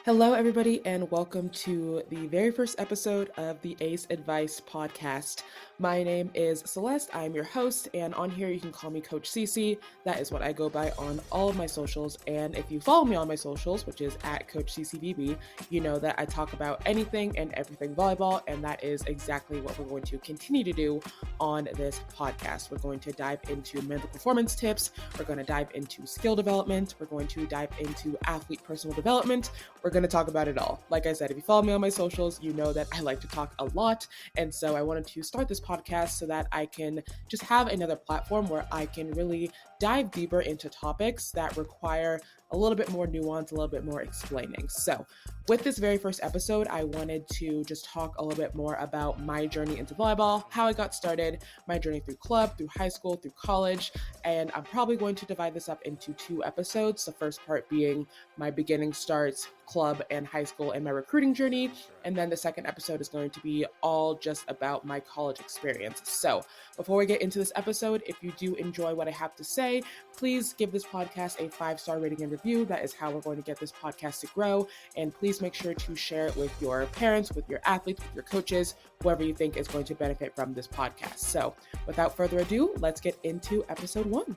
Hello, everybody, and welcome to the very first episode of the Ace Advice podcast. My name is Celeste. I'm your host, and on here you can call me Coach Cece. That is what I go by on all of my socials. And if you follow me on my socials, which is at Coach CCBB, you know that I talk about anything and everything volleyball, and that is exactly what we're going to continue to do on this podcast. We're going to dive into mental performance tips. We're going to dive into skill development. We're going to dive into athlete personal development. We're going to talk about it all. Like I said, if you follow me on my socials, you know that I like to talk a lot. And so I wanted to start this podcast so that I can just have another platform where I can really dive deeper into topics that require a little bit more nuance, a little bit more explaining. So with this very first episode, I wanted to just talk a little bit more about my journey into volleyball, how I got started, my journey through club, through high school, through college. And I'm probably going to divide this up into two episodes. The first part being my beginning starts, club and high school, and my recruiting journey. And then the second episode is going to be all just about my college experience. So before we get into this episode, if you do enjoy what I have to say, please give this podcast a 5-star rating and review. That is how we're going to get this podcast to grow. And please make sure to share it with your parents, with your athletes, with your coaches, whoever you think is going to benefit from this podcast. So without further ado, let's get into episode 1.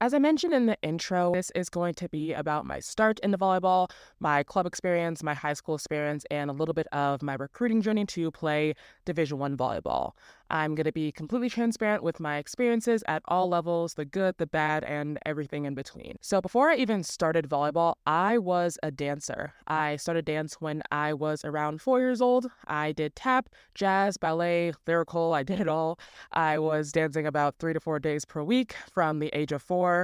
As I mentioned in the intro, this is going to be about my start into volleyball, my club experience, my high school experience, and a little bit of my recruiting journey to play Division I volleyball. I'm going to be completely transparent with my experiences at all levels, the good, the bad, and everything in between. So before I even started volleyball, I was a dancer. I started dance when I was around 4 years old. I did tap, jazz, ballet, lyrical, I did it all. I was dancing about 3 to 4 days per week from the age of 4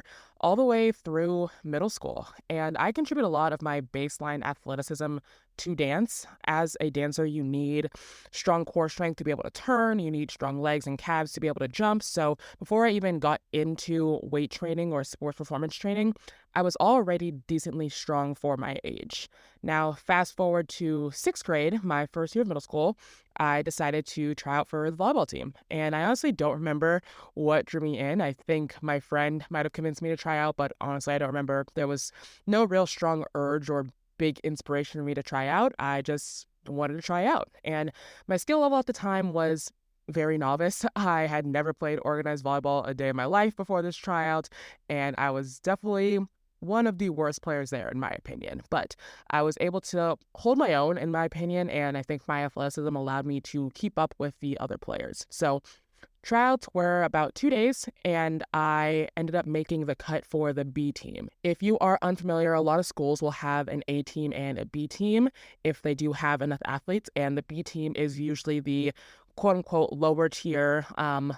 all the way through middle school. And I contribute a lot of my baseline athleticism to dance. As a dancer, you need strong core strength to be able to turn. You need strong legs and calves to be able to jump. So before I even got into weight training or sports performance training, I was already decently strong for my age. Now, fast forward to 6th grade, my first year of middle school, I decided to try out for the volleyball team. And I honestly don't remember what drew me in. I think my friend might have convinced me to try out, but honestly, I don't remember. There was no real strong urge or big inspiration for me to try out. I just wanted to try out. And my skill level at the time was very novice. I had never played organized volleyball a day in my life before this tryout, and I was definitely one of the worst players there, in my opinion. But I was able to hold my own, in my opinion, and I think my athleticism allowed me to keep up with the other players. So tryouts were about 2 days, and I ended up making the cut for the B team. If you are unfamiliar, a lot of schools will have an A team and a B team if they do have enough athletes, and the B team is usually the quote-unquote lower tier,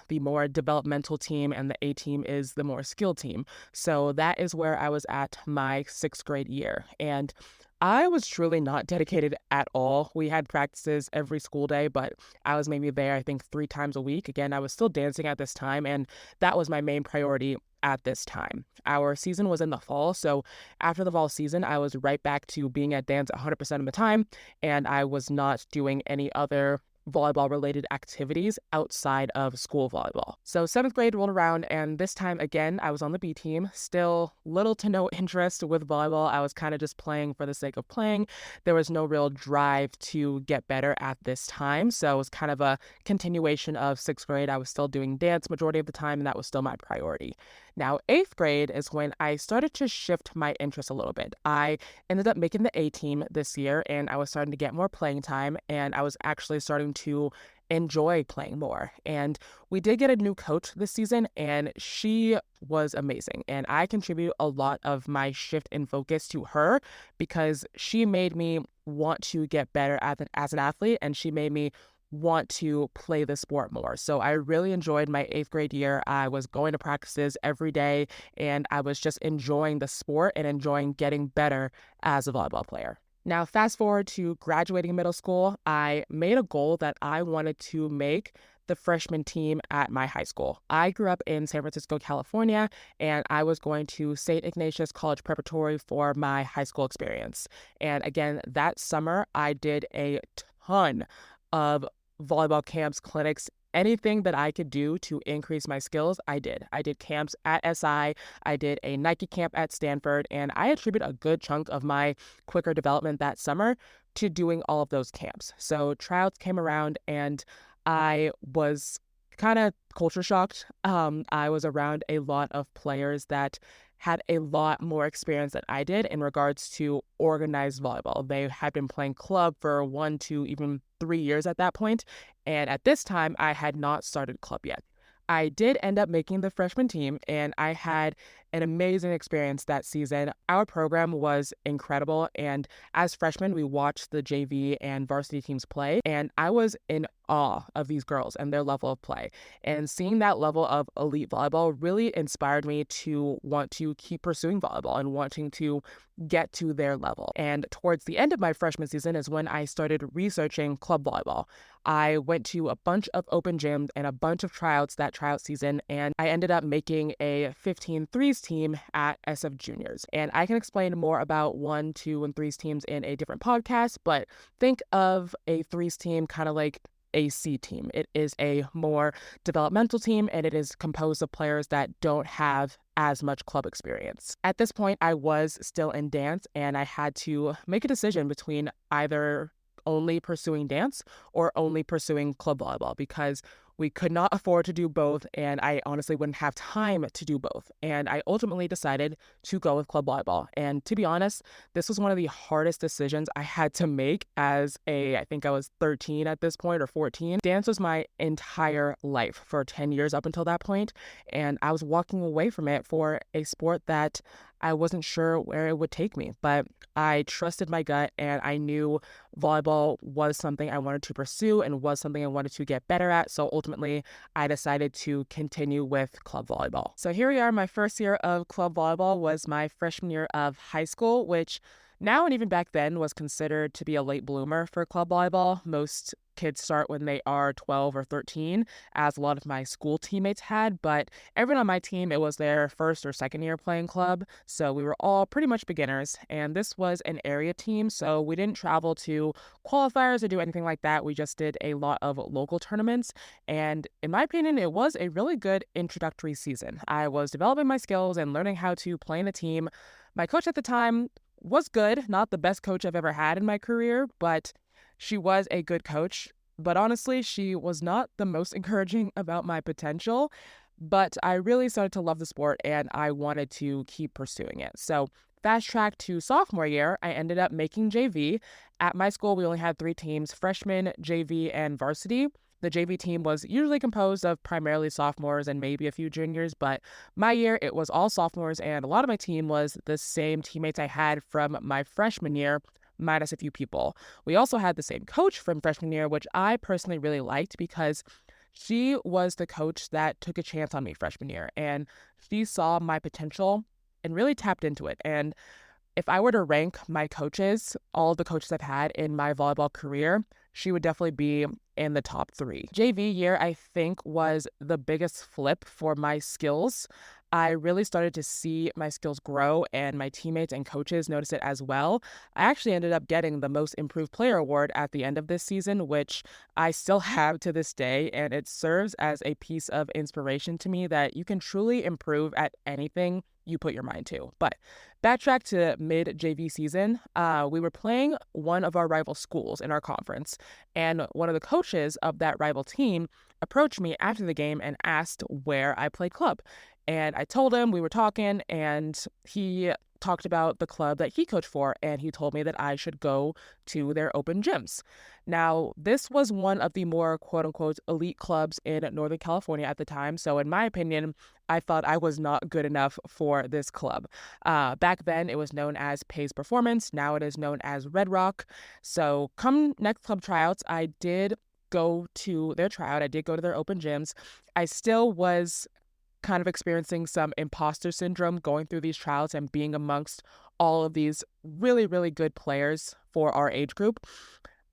the more developmental team, and the A team is the more skilled team. So that is where I was at my 6th grade year, and I was truly not dedicated at all. We had practices every school day, but I was maybe there, I think, 3 times a week. Again, I was still dancing at this time, and that was my main priority at this time. Our season was in the fall, so after the fall season, I was right back to being at dance 100% of the time, and I was not doing any other volleyball-related activities outside of school volleyball. So 7th grade rolled around, and this time, again, I was on the B team. Still little to no interest with volleyball. I was kind of just playing for the sake of playing. There was no real drive to get better at this time, so it was kind of a continuation of 6th grade. I was still doing dance majority of the time, and that was still my priority. Now, 8th grade is when I started to shift my interest a little bit. I ended up making the A team this year, and I was starting to get more playing time, and I was actually starting to enjoy playing more. And we did get a new coach this season, and she was amazing. And I contribute a lot of my shift in focus to her because she made me want to get better as an athlete, and she made me want to play the sport more. So I really enjoyed my 8th grade year. I was going to practices every day, and I was just enjoying the sport and enjoying getting better as a volleyball player. Now, fast forward to graduating middle school, I made a goal that I wanted to make the freshman team at my high school. I grew up in San Francisco, California, and I was going to St. Ignatius College Preparatory for my high school experience. And again, that summer, I did a ton of volleyball camps, clinics anything that I could do to increase my skills, I did. I did camps at SI, I did a Nike camp at Stanford, and I attribute a good chunk of my quicker development that summer to doing all of those camps. So tryouts came around and I was kind of culture shocked. I was around a lot of players that had a lot more experience than I did in regards to organized volleyball. They had been playing club for 1 to even 3 years at that point, and at this time, I had not started club yet. I did end up making the freshman team, and I had an amazing experience that season. Our program was incredible, and as freshmen, we watched the JV and varsity teams play, and I was in awe of these girls and their level of play. And seeing that level of elite volleyball really inspired me to want to keep pursuing volleyball and wanting to get to their level. And towards the end of my freshman season is when I started researching club volleyball. I went to a bunch of open gyms and a bunch of tryouts that tryout season, and I ended up making a 15 threes team at SF Juniors. And I can explain more about 1, 2, and threes teams in a different podcast, but think of a threes team kind of like a C team. It is a more developmental team, and it is composed of players that don't have as much club experience. At this point, I was still in dance, and I had to make a decision between either only pursuing dance or only pursuing club volleyball, because we could not afford to do both, and I honestly wouldn't have time to do both. And I ultimately decided to go with club volleyball. And to be honest, this was one of the hardest decisions I had to make I think I was 13 at this point or 14. Dance was my entire life for 10 years up until that point, and I was walking away from it for a sport that I wasn't sure where it would take me, but I trusted my gut, and I knew volleyball was something I wanted to pursue and was something I wanted to get better at. So ultimately, I decided to continue with club volleyball. So here we are. My first year of club volleyball was my freshman year of high school, which now and even back then was considered to be a late bloomer for club volleyball. Most kids start when they are 12 or 13, as a lot of my school teammates had, but everyone on my team, it was their first or second year playing club, so we were all pretty much beginners, and this was an area team, so we didn't travel to qualifiers or do anything like that. We just did a lot of local tournaments, and in my opinion, it was a really good introductory season. I was developing my skills and learning how to play in a team. My coach at the time was good, not the best coach I've ever had in my career, but she was a good coach. But honestly, she was not the most encouraging about my potential, but I really started to love the sport and I wanted to keep pursuing it. So fast track to sophomore year, I ended up making JV. At my school, we only had 3 teams, freshman, JV, and varsity. The JV team was usually composed of primarily sophomores and maybe a few juniors, but my year, it was all sophomores, and a lot of my team was the same teammates I had from my freshman year, minus a few people. We also had the same coach from freshman year, which I personally really liked because she was the coach that took a chance on me freshman year, and she saw my potential and really tapped into it. And if I were to rank my coaches, all the coaches I've had in my volleyball career, she would definitely be in the top 3. JV year, I think, was the biggest flip for my skills. I really started to see my skills grow, and my teammates and coaches noticed it as well. I actually ended up getting the Most Improved Player award at the end of this season, which I still have to this day, and it serves as a piece of inspiration to me that you can truly improve at anything you put your mind to. But backtrack to mid-JV season, we were playing one of our rival schools in our conference, and one of the coaches of that rival team approached me after the game and asked where I played club. And I told him, we were talking, and he talked about the club that he coached for, and he told me that I should go to their open gyms. Now, this was one of the more quote-unquote elite clubs in Northern California at the time, so in my opinion, I thought I was not good enough for this club. Back then, it was known as Pace Performance. Now it is known as Red Rock. So come next club tryouts, I did go to their tryout. I did go to their open gyms. I still was kind of experiencing some imposter syndrome going through these trials and being amongst all of these really, really good players for our age group.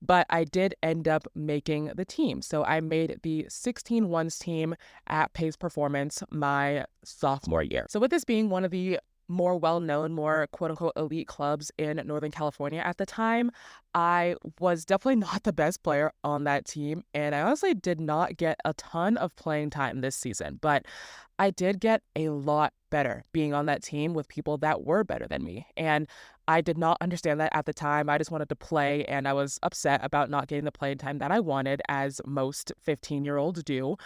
But I did end up making the team. So I made the 16-1s team at Pace Performance my sophomore year. So with this being one of the more well-known, more quote-unquote elite clubs in Northern California at the time. I was definitely not the best player on that team, and I honestly did not get a ton of playing time this season, but I did get a lot better being on that team with people that were better than me. And I did not understand that at the time. I just wanted to play, and I was upset about not getting the playing time that I wanted, as most 15-year-olds do.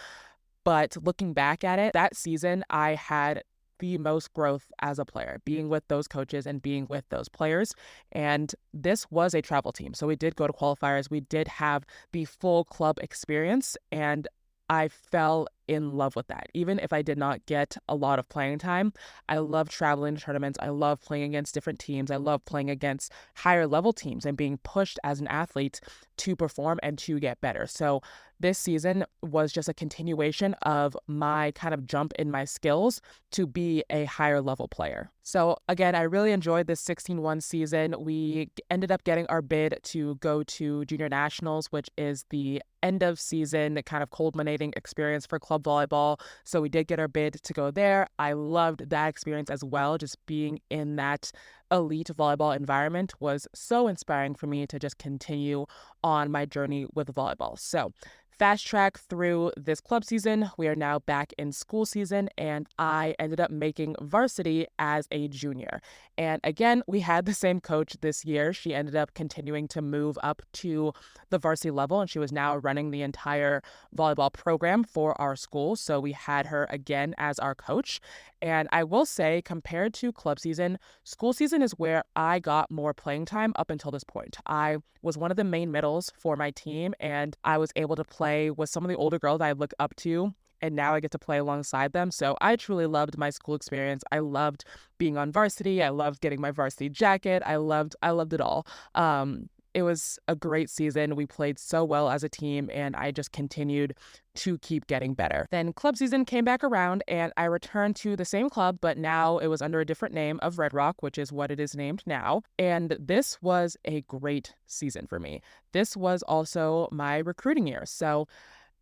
But looking back at it, that season, I had the most growth as a player, being with those coaches and being with those players. And this was a travel team. So we did go to qualifiers. We did have the full club experience. And I fell in love with that. Even if I did not get a lot of playing time, I love traveling to tournaments. I love playing against different teams. I love playing against higher level teams and being pushed as an athlete to perform and to get better. So this season was just a continuation of my kind of jump in my skills to be a higher level player. So again, I really enjoyed this 16-1 season. We ended up getting our bid to go to Junior Nationals, which is the end of season kind of culminating experience for club volleyball. So we did get our bid to go there. I loved that experience as well. Just being in that elite volleyball environment was so inspiring for me to just continue on my journey with volleyball. So fast track through this club season. We are now back in school season, and I ended up making varsity as a junior. And again, we had the same coach this year. She ended up continuing to move up to the varsity level, and she was now running the entire volleyball program for our school. So we had her again as our coach. And I will say, compared to club season, school season is where I got more playing time up until this point. I was one of the main middles for my team, and I was able to play with some of the older girls I look up to, and now I get to play alongside them. So I truly loved my school experience. I loved being on varsity. I loved getting my varsity jacket. I loved it all. It was a great season. We played so well as a team, and I just continued to keep getting better. Then club season came back around, and I returned to the same club, but now it was under a different name of Red Rock, which is what it is named now. And this was a great season for me. This was also my recruiting year. So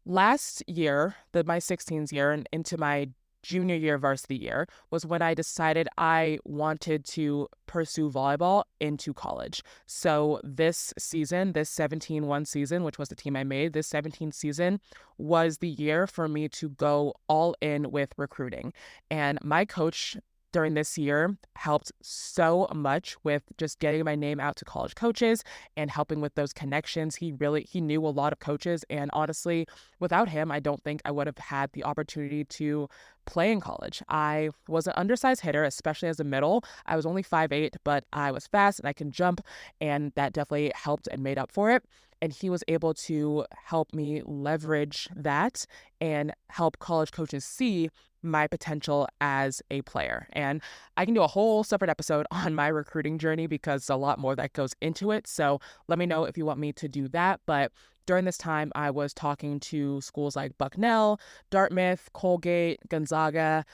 last year, my 16s year and into my junior year varsity year was when I decided I wanted to pursue volleyball into college. So this season, this 17-1 season, which was the team I made, this 17 season was the year for me to go all in with recruiting. And my coach during this year helped so much with just getting my name out to college coaches and helping with those connections. He knew a lot of coaches, and honestly, without him, I don't think I would have had the opportunity to play in college. I was an undersized hitter, especially as a middle. I was only 5'8", but I was fast and I can jump, and that definitely helped and made up for it. And he was able to help me leverage that and help college coaches see my potential as a player. And I can do a whole separate episode on my recruiting journey because a lot more that goes into it. So let me know if you want me to do that. But during this time, I was talking to schools like Bucknell, Dartmouth, Colgate, Gonzaga,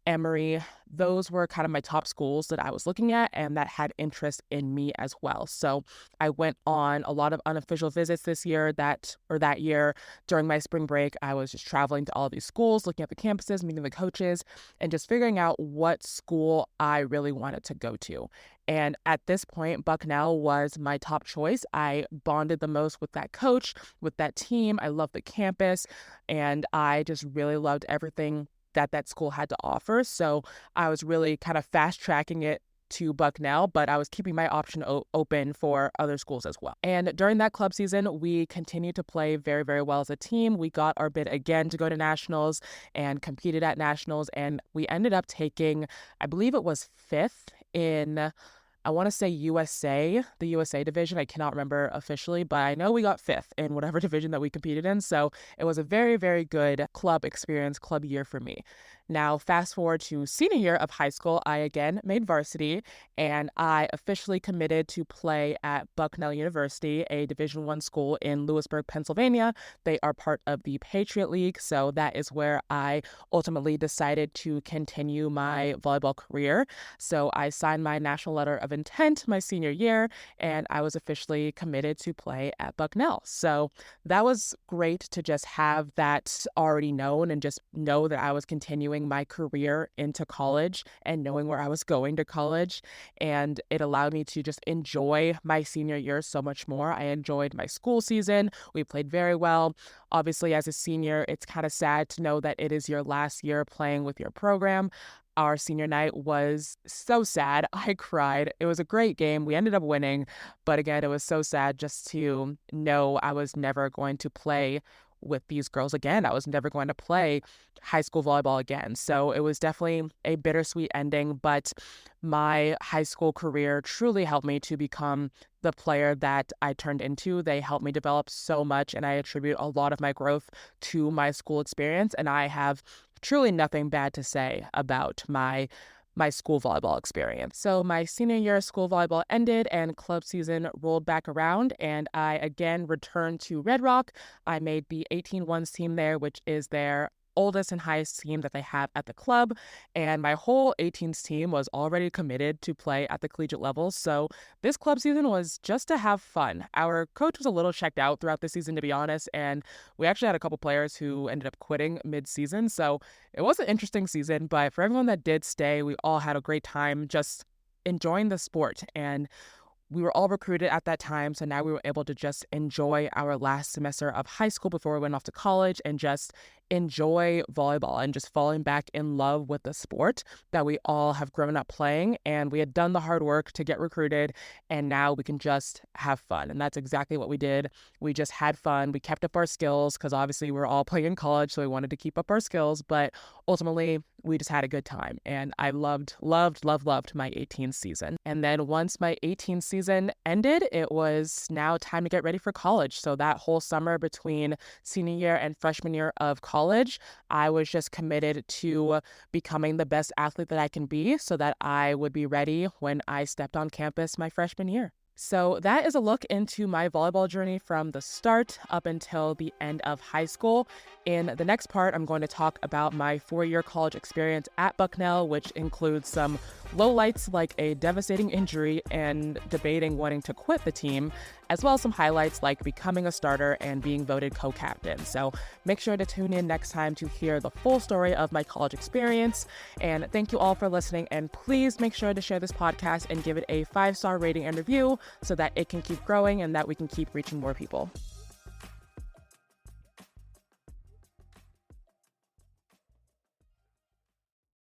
Emory. Those were kind of my top schools that I was looking at and that had interest in me as well. So I went on a lot of unofficial visits this year, that year. During my spring break, I was just traveling to all of these schools, looking at the campuses, meeting the coaches, and just figuring out what school I really wanted to go to. And at this point, Bucknell was my top choice. I bonded the most with that coach, with that team. I loved the campus, and I just really loved everything that school had to offer. So I was really kind of fast tracking it to Bucknell, but I was keeping my option open for other schools as well. And during that club season, we continued to play very, very well as a team. We got our bid again to go to nationals and competed at nationals, and we ended up taking, I believe it was 5th in, I want to say the USA division. I cannot remember officially, but I know we got 5th in whatever division that we competed in. So it was a very, very good club experience, club year for me. Now, fast forward to senior year of high school, I again made varsity, and I officially committed to play at Bucknell University, a Division I school in Lewisburg, Pennsylvania. They are part of the Patriot League, so that is where I ultimately decided to continue my volleyball career. So I signed my national letter of intent my senior year, and I was officially committed to play at Bucknell. So that was great to just have that already known and just know that I was continuing my career into college and knowing where I was going to college. And it allowed me to just enjoy my senior year so much more. I enjoyed my school season. We played very well. Obviously, as a senior, it's kind of sad to know that it is your last year playing with your program. Our senior night was so sad. I cried. It was a great game. We ended up winning. But again, it was so sad just to know I was never going to play with these girls again. I was never going to play high school volleyball again. So it was definitely a bittersweet ending. But my high school career truly helped me to become the player that I turned into. They helped me develop so much, and I attribute a lot of my growth to my school experience. And I have truly nothing bad to say about my school volleyball experience. So my senior year of school volleyball ended and club season rolled back around, and I again returned to Red Rock. I made the 18-1s team there, which is their oldest and highest team that they have at the club, and my whole 18s team was already committed to play at the collegiate level. So this club season was just to have fun. Our coach was a little checked out throughout the season, to be honest, and we actually had a couple players who ended up quitting mid-season. So it was an interesting season, but for everyone that did stay, we all had a great time just enjoying the sport. And we were all recruited at that time, so now we were able to just enjoy our last semester of high school before we went off to college and just enjoy volleyball and just falling back in love with the sport that we all have grown up playing. And we had done the hard work to get recruited, and now we can just have fun. And that's exactly what we did. We just had fun. We kept up our skills because obviously we're all playing in college, so we wanted to keep up our skills, but ultimately we just had a good time. And I loved my 18th season. And then once my 18th season ended, it was now time to get ready for college. So that whole summer between senior year and freshman year of college, I was just committed to becoming the best athlete that I can be so that I would be ready when I stepped on campus my freshman year. So that is a look into my volleyball journey from the start up until the end of high school. In the next part, I'm going to talk about my 4-year college experience at Bucknell, which includes some lowlights like a devastating injury and debating wanting to quit the team, as well as some highlights like becoming a starter and being voted co-captain. So make sure to tune in next time to hear the full story of my college experience. And thank you all for listening. And please make sure to share this podcast and give it a 5-star rating and review so that it can keep growing and that we can keep reaching more people.